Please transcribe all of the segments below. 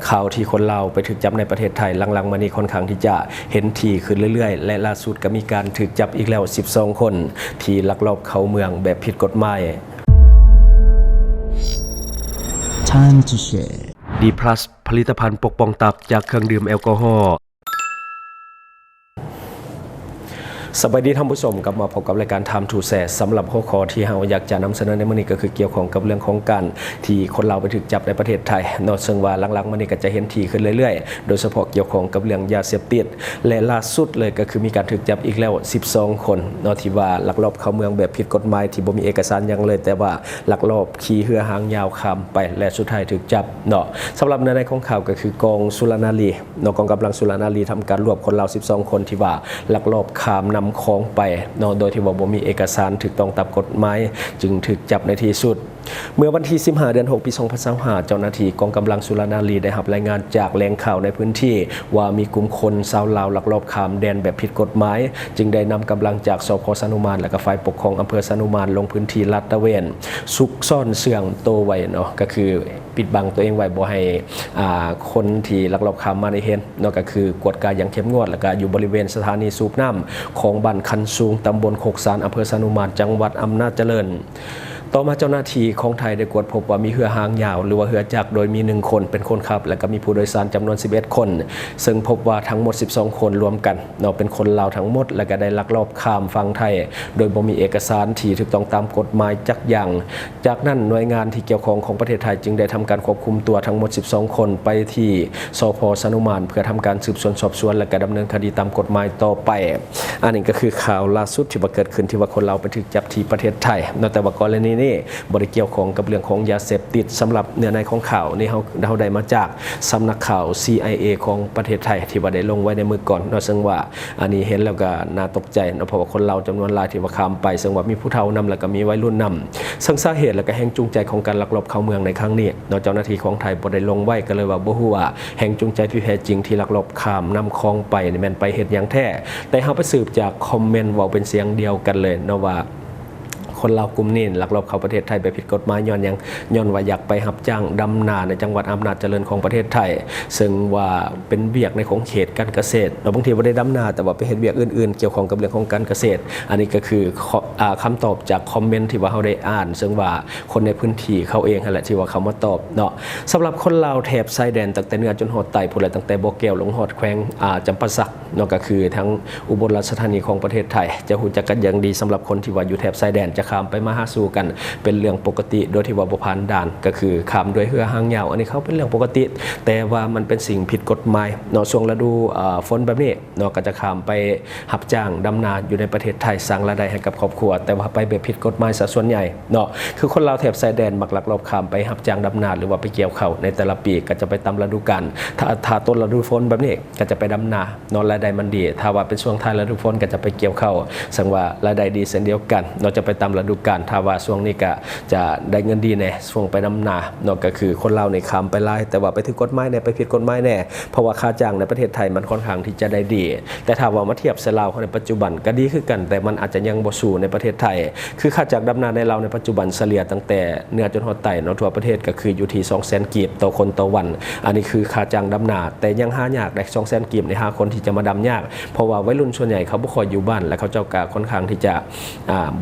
ข่าวที่คนลาวไปถูกจับในประเทศไทยหลังๆมานี้ค่อนข้างที่จะเห็นถี่ขึ้นเรื่อยๆและล่าสุดก็มีการถูกจับอีกแล้ว12คนที่ลักลอบเข้าเมืองแบบผิดกฎหมาย Time to share D+ ผลิตภัณฑ์ปกป้องตับจากเครื่องดื่มแอลกอฮอล์สวัสดีท่านผู้ชมกลับมาพบกับรายการ Time to Share สำหรับหัวข้อที่เราอยากจะนำเสนอในมื้อนี้ก็คือเกี่ยวข้องกับเรื่องของการที่คนเราไปถูกจับในประเทศไทยนอกซึ่งว่าหลังๆมานี้ก็จะเห็นทีขึ้นเรื่อยๆโดยเฉพาะเกี่ยวข้องกับเรื่องยาเสพติดและล่าสุดเลยก็คือมีการถูกจับอีกแล้ว12คนเนาะที่ว่าลักลอบเข้าเมืองแบบผิดกฎหมายที่บ่มีเอกสารหยังเลยแต่ว่าลักลอบขี่เรือหางยาวข้ามไปและสุดท้ายถูกจับเนาะสำหรับในของข่าวก็คือกองสุรนารีเนาะกองกำลังสุรนารีทำการรวบคนลาว12คนที่ว่าลักลอบข้ามนำของไปเนาะโดยที่ว่าบ่มีเอกสารถูกต้องตามกฎหมายจึงถูกจับในที่สุดเมื่อวันที่15เดือน6ปี2025เจ้าหน้าที่กองกำลังสุรนารีได้รับรายงานจากแหล่งข่าวในพื้นที่ว่ามีกลุ่มคนชาวลาวลักลอบข้ามแดนแบบผิดกฎหมายจึงได้นำกำลังจากสพสนุมานและก็ฝ่ายปกครองอำเภอสนุมานลงพื้นที่ลาดตระเวนซุกซ่อนเสื่องโตไว้เนาะก็คือปิดบังตัวเองไว้บ่ให้คนที่ลักลอบข้ามมาได้เห็นเนาะก็คือกวดกาอย่างเข้มงวดแล้วก็อยู่บริเวณสถานีสูบน้ำของบ้านคันสูงตำบลโคกสานอำเภอสนุมานจังหวัดอำนาจเจริญต่อมาเจ้าหน้าที่ของไทยได้กวดพบว่ามีเรือหางยาวหรือว่าเรือจักรโดยมี1คนเป็นคนขับและก็มีผู้โดยสารจำนวน11คนซึ่งพบว่าทั้งหมด12คนรวมกันเนาะเป็นคนลาวทั้งหมดและก็ได้ลักลอบข้ามฝั่งไทยโดยบ่มีเอกสารที่ถูกต้องตามกฎหมายจักอย่างจากนั้นหน่วยงานที่เกี่ยวข้องของประเทศไทยจึงได้ทำการควบคุมตัวทั้งหมด12คนไปที่สพสนุมานเพื่อทำการสืบสวนสอบสวนและก็ดำเนินคดีตามกฎหมายต่อไปอันนี้ก็คือข่าวล่าสุดที่เกิดขึ้นที่ว่าคนลาวไปถูกจับที่ประเทศไทยเนาะแต่ว่ากรณีนี้บ่ได้เกี่ยวข้องกับเรื่องของยาเสพติดสำหรับเนื้อในของข่าวนี่เราได้มาจากสำนักข่าว CIA ของประเทศไทยที่ว่าได้ลงไว้ในมือก่อนเนาะซึ่งว่าอันนี้เห็นแล้วก็น่าตกใจเนาะเพราะว่าคนเราจำนวนหลายที่ว่าข้ามไปซึ่งว่ามีผู้เฒ่านำแล้วก็มีวัยรุ่นนำซึ่งสาเหตุและก็แรงจูงใจของการลักลอบเข้าเมืองในครั้งนี้เนาะเจ้าหน้าที่ของไทยบ่ได้ลงไว้ก็เลยว่าบ่ฮู้ว่าแรงจูงใจที่แท้จริงที่ลักลอบข้ามนำของไปนี่แม่นไปเฮ็ดหยังแท้แต่เฮาไปสืบจากคอมเมนต์เว้าเป็นเสียงเดียวกันเลยเนาะว่าคนลาวกลุ่มนี้ลักลอบเข้าประเทศไทยไปผิดกฎหมายย้อนว่าอยากไปรับจ้างดำนาในจังหวัดอำนาจเจริญของประเทศไทยซึ่งว่าเป็นเวียกในของเขตการเกษตรเราบางทีบ่ได้ดำนาแต่ว่าไปเฮ็ดเวียกอื่นๆเกี่ยวข้องกับเรื่องของการเกษตรอันนี้ก็คือคำตอบจากคอมเมนต์ที่ว่าเฮาได้อ่านซึ่งว่าคนในพื้นที่เขาเองนั่นแหละที่ว่าเขามาตอบเนาะสำหรับคนลาวแถบชายแดนตั้งแต่เหนือจนฮอดใต้พุ่นแหละตั้งแต่บ่อแก้วลงฮอดแขวงจำปาสักเนาะก็คือทั้งอุบลราชธานีของประเทศไทยจะฮู้จักกันอย่างดีสำหรับคนที่ว่าอยู่แถบชายแดนจะข้ามไปมาหาสู่กันเป็นเรื่องปกติโดยที่ว่าบ่ผ่านด่านก็คือข้ามด้วยเรือหางยาวอันนี้เขาเป็นเรื่องปกติแต่ว่ามันเป็นสิ่งผิดกฎหมายเนาะช่วงฤดูฝนแบบนี้เนาะก็จะข้ามไปรับจ้างดำนาอยู่ในประเทศไทยสร้างรายได้ให้กับครอบครัวแต่ว่าไปแบบผิดกฎหมายซะส่วนใหญ่เนาะคือคนลาวแถบชายแดนมักลักลอบข้ามไปรับจ้างดำนาหรือว่าไปเกี่ยวข้าวในแต่ละปีก็จะไปตามฤดูกาลถ้าต้นฤดูฝนแบบนี้ก็จะไปดำนาเนาะรายได้มันดีถ้าว่าเป็นช่วงท้ายฤดูฝนก็จะไปเกี่ยวข้าวซึ่งว่ารายได้ดีเช่นเดียวกันเนาะจะไปตามฤดูกาลถ้าว่าช่วงนี้ก็จะได้เงินดีแน่ช่วงไปดำนาเนาะก็คือคนลาวในข้ามไปไล่แต่ว่าไปถึงกฎหมายแน่ไปผิดกฎหมายแน่เพราะว่าค่าจ้างในประเทศไทยมันค่อนข้างที่จะได้ดีแต่ถ้าว่ามาเทียบเสลาวในปัจจุบันก็ดีขึ้นกันแต่มันอาจจะยังบ่สู้ในประเทศไทยคือค่าจ้างดำนาในลาวในปัจจุบันเฉลี่ยตั้งแต่เหนือจนฮอดใต้เนาะทั่วประเทศก็คืออยู่ที่ 200,000 กีบต่อคนต่อวันอันนี้คือค่าจ้างดำนาแต่ยังหายากได้ 200,000 กีบใน5คนที่จะมาดำยากเพราะว่าวัยรุ่นส่วนใหญ่เขาบ่ค่อยอยู่บ้านและเขาเจ้าก็ค่อนข้างที่จะ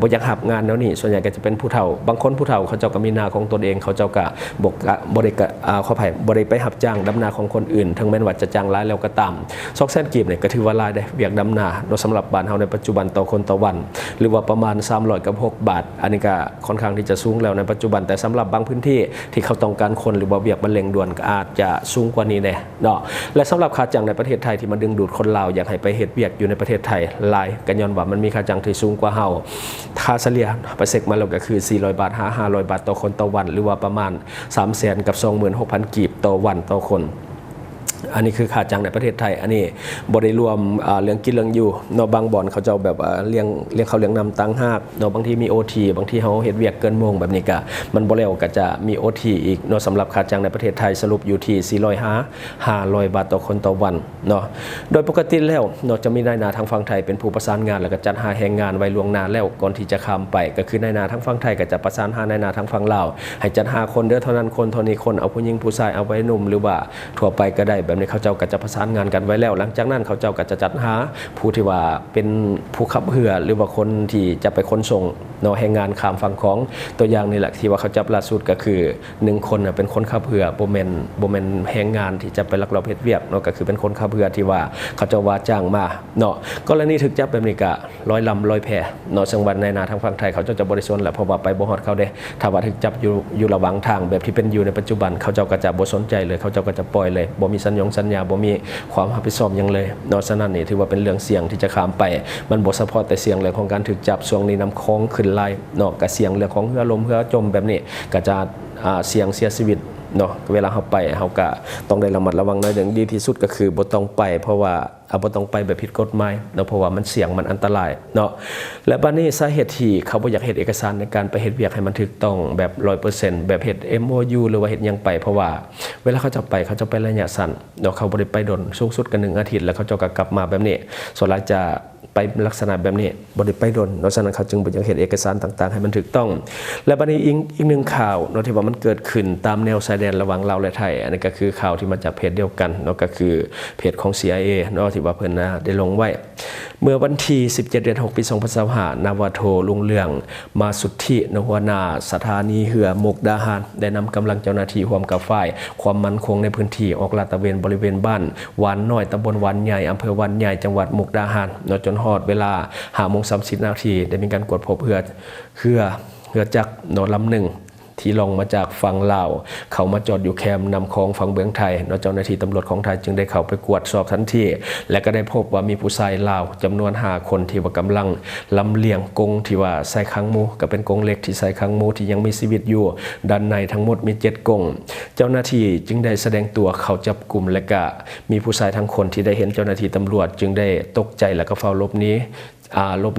บ่อยากรับงานแนวนี้ส่วนใหญ่ก็จะเป็นผู้เฒ่าบางคนผู้เฒ่าเขาเจ้าก็มีนาของตนเองเขาเจ้าก็บ่ได้ไปรับจ้างดำนาของคนอื่นถึงแม้ว่าจะจ้างหลายแล้วก็ตาม200,000 กีบเนี่ยก็ถือว่าหลายได้เวียกดำนาโดยสำหรับบ้านเฮาในปัจจุบันต่อคนต่อวันหรือว่าประมาณ306 บาทอันนี้ก็ค่อนข้างที่จะสูงแล้วในปัจจุบันแต่สำหรับบางพื้นที่ที่เขาต้องการคนหรือว่าเวียกมันเร่งด่วนก็อาจจะสูงกว่านี้แน่เนาะและสำหรับค่าจ้างในประเทศไทยที่มันดึงดูดคนลาวอยากให้ไปเฮ็ดเวียกอยู่ในประเทศไทยหลายก็ย้อนว่ามันมีค่าจ้างที่สูงกว่าเฮาค่าเฉลี่ยไปเช็คมาแล้วก็คือ400 บาท500 บาทต่อคนต่อวันหรือว่าประมาณ 300,000 กับ 26,000 กีบต่อวันต่อคน อันนี้คือค่าจ้างในประเทศไทยอันนี้บ่ได้รวมเรื่องกินเรื่องอยู่เนาะบางบ่อนเขาเจ้าแบบเลี้ยงเขาเลี้ยงนำตังหากเนาะบางทีมี OT บางทีเฮาเฮ็ดเวียกเกินโมงแบบนี้ก็มันบ่แล้วก็จะมี OT อีกเนาะสำหรับค่าจ้างในประเทศไทยสรุปอยู่ที่500 บาทต่อคนต่อวันเนาะโดยปกติแล้วเนาะจะมีนายหน้าทางฝั่งไทยเป็นผู้ประสานงานแล้วก็จัดหาแรงงานไว้ล่วงหน้าแล้วก่อนที่จะข้ามไปก็คือนายหน้าทางฝั่งไทยก็จะประสานหานายหน้าทางฝั่งลาวให้จัดหาคนเด้อเท่านั้นคนเท่านี้คนเอาผู้หญิงผู้ชายเอาไว้หนุ่มหรือว่าทั่วไปก็ได้แบบนี้เขาเจ้าก็จะประสานงานกันไว้แล้วหลังจากนั้นเขาเจ้าก็จะจัดหาผู้ที่ว่าเป็นผู้ขับเรือหรือว่าคนที่จะไปขนส่งเนาะแรงงานข้ามฝั่งของตัวอย่างนี่แหละที่ว่าเขาจับล่าสุดก็คือ1คนเป็นคนขับเรือบ่แม่นแรงงานที่จะไปลักลอบเฮ็ดเวียกเนาะก็คือเป็นคนขับเรือที่ว่าเขาเจ้าว่าจ้างมาเนาะกรณีถูกจับแบบนี้ก็100 ลำ 100 แพเนาะจังหวัดในนาทางฝั่งไทยเขาเจ้าจะบ่ได้สนแหละเพราะว่าไปบ่ฮอดเขาเด้ถ้าว่าถูกจับอยู่ระหว่างทางแบบที่เป็นอยู่ในปัจจุบันเขาเจ้าก็จะบ่สนใจเลยเขาเจ้าก็จะปล่อยเลยบ่มีสัญญาบ่มีความรับผิดชอบหยังเลยเนาะฉะนั้นนี่ถือว่าเป็นเรื่องเสี่ยงที่จะข้ามไปมันบ่เฉพาะแต่เสี่ยงเรื่องของการถูกจับช่วงนี้น้ำคลองขึ้นไหลเนาะก็เสี่ยงเรื่องของเรือล่มเรือจมแบบนี้ก็จะเสี่ยงเสียชีวิตเนาะเวลาเฮาไปเฮาก็ต้องได้ระมัดระวังหน่อยหนึ่งดีที่สุดก็คือบ่ต้องไปเพราะว่าบ่ต้องไปแบบผิดกฎหมายเนาะเพราะว่ามันเสี่ยงมันอันตรายเนาะและบัดนี้สาเหตุที่เขาบ่อยากเฮ็ดเอกสารในการไปเฮ็ดเวียกให้มันถูกต้องแบบ 100% แบบเฮ็ด MOU หรือว่าเฮ็ดหยังไปเพราะว่าเวลาเขาจะไประยะสั้นเนาะเขาบ่ได้ไปดนสูงสุดก็1 อาทิตย์แล้วเขาจะกลับมาแบบนี้ส่วนหลายจะไปลักษณะแบบนี้บ่ได้ไปดนเพราะฉะนั้นเขาจึงบ่อยากเฮ็ดเอกสารต่างๆให้มันถูกต้องและบัดนี้อีกหนึ่งข่าวเนาะที่ว่ามันเกิดขึ้นตามแนวชายแดนระหว่างลาวและไทยอันนี้ก็คือข่าวที่มาจากเพจเดียวกันเนาะก็คือเพจของ CIA เนาะที่ว่าเพิ่นได้ลงไว้เมื่อวันที่17 เดือน 6 ปี 2025นาวาโทลุงเรืองมาสุทธินหัวหน้าสถานีเรือมุกดาหารได้นำกำลังเจ้าหน้าที่ร่วมกับฝ่ายความมั่นคงในพื้นที่ออกลาดตระเวนบริเวณบ้านวานน้อยตำบลวานใหญ่อำเภอวานใหญ่จังหวัดมุกดาหารเนาะจนฮอดเวลา 5:30 นาทีได้มีการกวดพบเรือจักรเนาะลำหนึ่งที่ลงมาจากฝั่งลาวเขามาจอดอยู่แคมป์นำคลองฝั่งเบื้องไทยเจ้าหน้าที่ตำรวจของไทยจึงได้เข้าไปกวดสอบทันทีและก็ได้พบว่ามีผู้ชายลาวจำนวน5 คนที่ว่ากำลังลำเลียงกงที่ว่าใส่ค้างหมูก็เป็นกงเล็กที่ใส่ค้างหมูที่ยังมีชีวิตอยู่ด้านในทั้งหมดมี7 กงเจ้าหน้าที่จึงได้แสดงตัวเข้าจับกลุ่มและก็มีผู้ชายทั้งคนที่ได้เห็นเจ้าหน้าที่ตำรวจจึงได้ตกใจและก็เฝ้าหลบห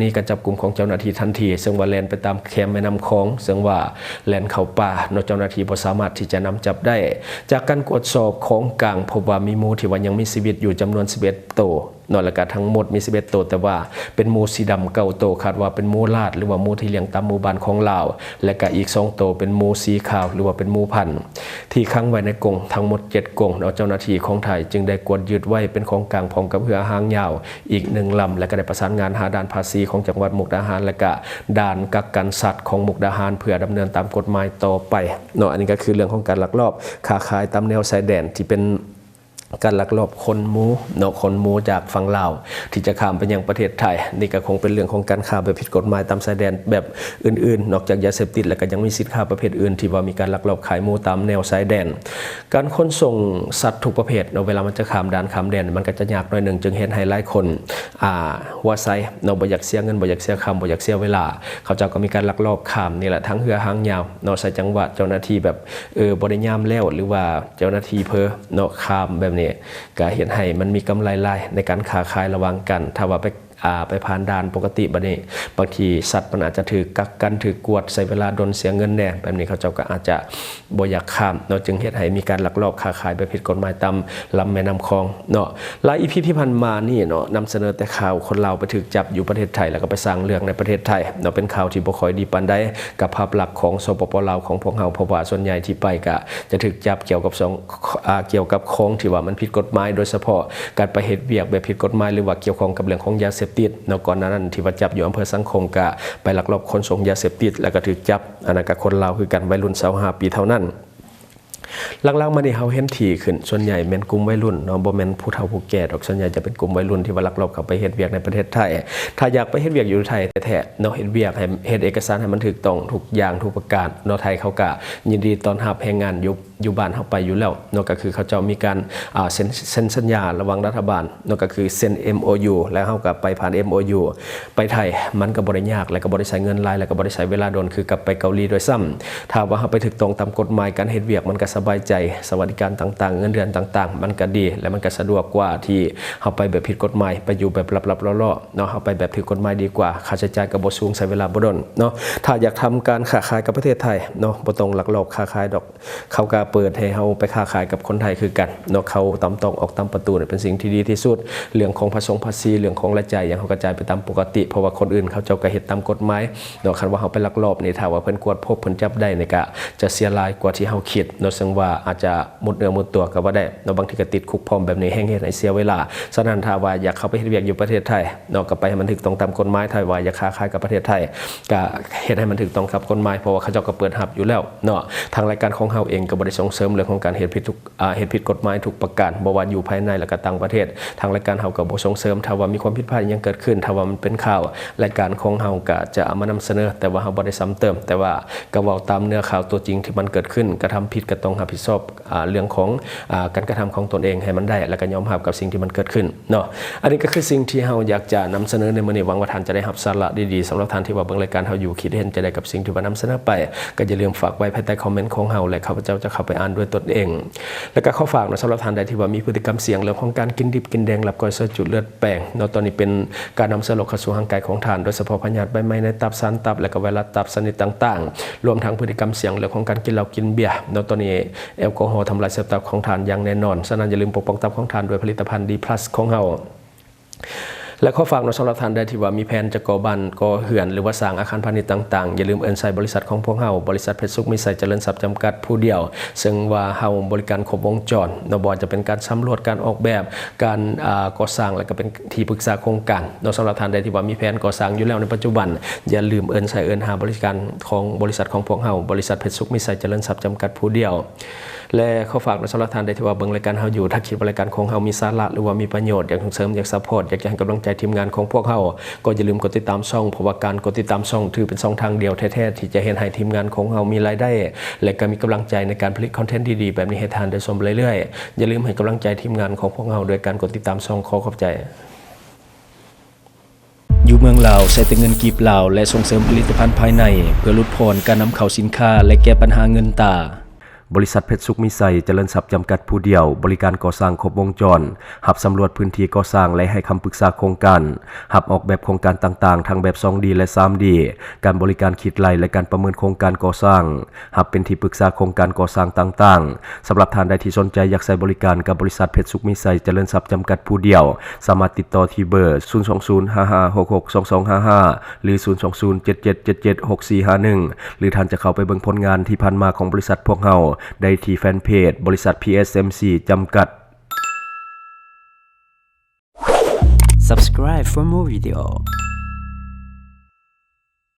นีการจับกลุ่มของเจ้าหน้าที่ทันทีซึ่งว่าแล่นไปตามแคมแม่น้ำคลองซึ่งว่าแล่นเข้าป่าเจ้าหน้าที่บ่สามารถที่จะนำจับได้จากการตรวจสอบของกลางพบว่ามีหมูที่ว่ายังมีชีวิตอยู่จำนวน11 ตัวนอนและก็ทั้งหมดมี11 ตัวแต่ว่าเป็นหมูสีดำ9 ตัวคาดว่าเป็นหมูลาดหรือว่าหมูที่เลี้ยงตามหมู่บ้านของลาวและก็อีก2 ตัวเป็นหมูสีขาวหรือว่าเป็นหมูพันธุ์ที่ขังไว้ในกรงทั้งหมด7 กรงเจ้าหน้าที่ของไทยจึงได้กวดยึดไว้เป็นของกลางพร้อมกับเรือหางยาวอีก1 ลำและก็ได้ประสานงานหาด่านภาษีของจังหวัดมุกดาหารและก็ด่านกักกันสัตว์ของมุกดาหารเพื่อดำเนินตามกฎหมายต่อไปอันนี้ก็คือเรื่องของการลักลอบค้าขายตามแนวชายแดนที่เป็นการลักลอบคนหมูคนหมูจากฝั่งลาวที่จะข้ามไปยังประเทศไทยนี่ก็คงเป็นเรื่องของการค้าแบบผิดกฎหมายตามชายแดนแบบอื่นๆนอกจากยาเสพติดแล้วก็ยังมีสินค้าประเภทอื่นที่ว่ามีการลักลอบขายหมูตามแนวชายแดนการขนส่งสัตว์ทุกประเภทเวลามันจะข้ามด่านข้ามแดนมันก็จะยากหน่อยนึงจึงเห็นให้หลายคนหัวไซบ่อยากเสียเงินบ่อยากเสียคำบ่อยากเสียเวลาเขาเจ้าก็มีการลักลอบข้ามนี่แหละทั้งเรือหางยาวใส่จังหวะเจ้าหน้าที่แบบบ่ได้ยามแล้วหรือว่าเจ้าหน้าที่เพ้อข้ามแบบนี้ก็เห็นให้มันมีกำไรไล่ในการค้าขายระหว่างกันถ้าว่าไปผ่านด่านปกติบัดนี้บางทีสัตว์มันอาจจะถือกักกันถือกวดใส่เวลาโดนเสียเงินแน่แบบนี้เขาเจ้าก็อาจจะบ่อยากข้ามจึงเฮ็ดให้มีการลักลอบค้าขายแบบผิดกฎหมายตามลำแม่น้ำคลองหลายอีพีที่ผ่านมานี่นำเสนอแต่ข่าวคนลาวไปถูกจับอยู่ประเทศไทยแล้วก็ไปสร้างเรื่องในประเทศไทยเป็นข่าวที่บ่ค่อยดีปานใดกับภาพลักษณ์ของสปปลาวของพวกเฮาเพราะว่าส่วนใหญ่ที่ไปก็จะถูกจับเกี่ยวกับของที่ว่ามันผิดกฎหมายโดยเฉพาะการไปเฮ็ดเวียกแบบผิดกฎหมายหรือว่าเกี่ยวข้องกับเรื่องของยาเสพติดก่อนนั้นที่ว่าจับอยู่อำเภอสังคมก็ไปลักลอบขนส่งยาเสพติดแล้วก็ถูกจับอันนั้นก็คนลาวคือกันวัยรุ่น25 ปีเท่านั้นหลังๆมานี่เฮาเห็นถี่ขึ้นส่วนใหญ่เป็นกลุ่มวัยรุ่นบ่แม่นผู้เฒ่าผู้แก่ดอกส่วนใหญ่จะเป็นกลุ่มวัยรุ่นที่ว่าลักลอบเข้าไปเฮ็ดเวียกในประเทศไทยถ้าอยากไปเฮ็ดเวียกอยู่ไทยแท้ๆเฮ็ดเวียกให้เฮ็ดเอกสารให้มันถูกต้องทุกอย่างทุกประการไทยเขาก็ยินดีต้อนรับแรงงานอยู่บ้านเฮาไปอยู่แล้วก็คือเขาเจ้ามีการเซ็นสัญญาระหว่างรัฐบาลก็คือเซ็น MOU แล้วเฮาก็ไปผ่าน MOU ไปไทยมันก็บ่ได้ยากและก็บ่ได้ใช้เงินหลายแล้วก็บ่ได้ใช้เวลาโดนคือกลับไปเกาหลีโดยซ้ำถ้าว่าเฮาไปถูกต้องตามกฎหมายการเฮ็ดเวียกมันก็ส บายใจสวัสดิการต่างๆเงินเดือนต่างๆมันก็ดีและมันก็สะดวกกว่าที่เฮาไปแบบผิดกฎหมายไปอยู่แบบลับๆล่อๆเนาะเฮาไปแบบถูกกฎหมายดีกว่าค่าใช้จ่ายก็บ่สูงใช้เวลาบ่ดนเนาะถ้าอยากทำการค้าขายกับประเทศไทยเนาะบ่ต้องลักลอบค้าขายดอกเขาก็เปิดให้เฮาไปค้าขายกับคนไทยคือกันเนาะเขาตามตรงออกตามประตูเนี่ยเป็นสิ่งที่ดีที่สุดเรื่องของภาษีเรื่องของรายจ่ายอย่างเฮากระจายไปตามปกติเพราะว่าคนอื่นเขาเจ้าก็เฮ็ดตามกฎหมายเนาะคันว่าเฮาไปลักลอบนี่ถ้าว่าเพิ่นกวดพบเพิ่นจับได้นี่ก็จะเสียหลายกว่าที่เฮาคิดเนาะซึ่งว่าอาจจะหมดเนื้อหมดตัวก็บ่ได้เนาะบางทีก็ติดคุกพร้อมแบบนี้แฮงเฮ็ดให้เสียเวลาฉะนั้นถ้าว่าอยากเข้าไปเฮ็ดเวียกอยู่ประเทศไทยเนาะก็ไปให้มันถูกต้องตามกฎหมายถ้าว่าอยากค้าขายกับประเทศไทยก็เฮ็ดให้มันถูกต้องกับกฎหมายเพราะว่าเขาเจ้าก็เปิดรับอยู่แล้วเนาะทางรายการของเฮาเองก็บ่ได้ส่งเสริมเรื่องของการเฮ็ดผิดกฎหมายทุกประการบ่ว่าอยู่ภายในและก็ต่างประเทศทางรายการเฮาก็บ่ส่งเสริมถ้าว่ามีความผิดพลาดยังเกิดขึ้นถ้าว่ามันเป็นข่าวรายการของเฮาก็จะเอามานำเสนอแต่ว่าเฮาบ่ได้ซ้ำเติมแต่ว่าก็เว้าตามเนื้อข่าวตัวจริงที่มันเกิดขึ้นกระทำผิดก็ต้องรับผิดชอบเรื่องของการกระทำของตนเองให้มันได้แล้วก็ยอมรับกับสิ่งที่มันเกิดขึ้นเนาะอันนี้ก็คือสิ่งที่เฮาอยากจะนำเสนอในมื้อนี้หวังว่าท่านจะได้รับสาระดีๆสำหรับท่านที่ว่าเบิ่งรายการเฮาอยู่คิดเห็นจะได้กับสิ่งที่ว่านำเสนอไปก็อย่าลืมฝากไว้ภายใต้คอมเมนต์ของเฮาและข้าพเจ้าจะเข้าไปอ่านด้วยตนเองแล้วก็ขอฝากนะสำหรับท่านใดที่ว่ามีพฤติกรรมเสี่ยงเรื่องของการกินดิบกินแดงหลับก้อยซอยจุดเลือดแป้งเนาะตอนนี้เป็นการนำเสนอเข้าสู่ร่างกายของท่านโดยเฉพาะพยาธิใบไม้ในตับสารตับและก็ไวรัสตับชนิดต่างๆรวมทั้งพฤติกรรมเสี่ยงเรื่องของการกินเหล้ากินเบียร์เนาะตอนนี้แอลกอฮอล์ทำลายเซลล์ตับของท่านอย่างแน่นอนฉะนั้นอย่าลืมปกป้องตับของท่านด้วยผลิตภัณฑ์ D+ ของเฮาและข้อฝากสำหรับท่านใดที่ว่ามีแผนจะก่อบ้านก่อเรือนหรือว่าสร้างอาคารพาณิชย์ต่างๆอย่าลืมเอิ้นใส่บริษัทของพวกเฮาบริษัทเพชรสุขมิสัยเจริญทรัพย์จำกัดผู้เดียวซึ่งว่าเฮาบริการครบวงจรเนาะบ่จะเป็นการสำรวจการออกแบบการก่อสร้างและก็เป็นที่ปรึกษาโครงการเนาะสำหรับท่านใดที่ว่ามีแผนก่อสร้างอยู่แล้วในปัจจุบันอย่าลืมเอิ้นหาบริการของบริษัทของพวกเฮาบริษัทเพชรสุขมิสัยเจริญทรัพย์จำกัดผู้เดียวและข้อฝากสำหรับท่านใดที่ว่าเบิ่งรายการเฮาอยู่ถ้าคิดว่ารายการของเฮามีสาระหรือว่ามีประโยชน์อยากส่งเสริมอยากซัพพอร์ตอยากจะให้กำลังใจทีมงานของพวกเฮาก็อย่าลืมกดติดตามช่องเพราะว่าการกดติดตามช่องถือเป็นช่องทางเดียวแท้ๆที่จะเห็นให้ทีมงานของเฮามีรายได้และก็มีกำลังใจในการผลิตคอนเทนต์ดีๆแบบนี้ให้ท่านได้ชมเรื่อยๆอย่าลืมให้กำลังใจทีมงานของพวกเฮาโดยการกดติดตามช่องขอขอบใจอยู่เมืองลาวใช้แต่เงินกีบลาวและส่งเสริมผลิตภัณฑ์ภายในเพื่อลดพรการนำเข้าสินค้าและแก้ปัญหาเงินตาบริษัทเพชรสุขมิสัยเจริญทรัพย์จำกัดผู้เดียวบริการก่อสร้างครบวงจรหับสำรวจพื้นที่ก่อสร้างและให้คำปรึกษาโครงการหับออกแบบโครงการต่างๆทั้งแบบ 2D และ 3D การบริการคิดไล่และการประเมินโครงการก่อสร้างหับเป็นที่ปรึกษาโครงการก่อสร้างต่างๆสำหรับท่านใดที่สนใจอยากใช้บริการกับบริษัทเพชรสุขมิสัยเจริญทรัพย์จำกัดผู้เดียวสามารถติดต่อที่เบอร์ 02055662255 หรือ 02077776451 หรือท่านจะเข้าไปเบิ่งผลงานที่ผ่านมาของบริษัทพวกเฮาได้ที่แฟนเพจบริษัท PSMC จำกัด Subscribe for more video.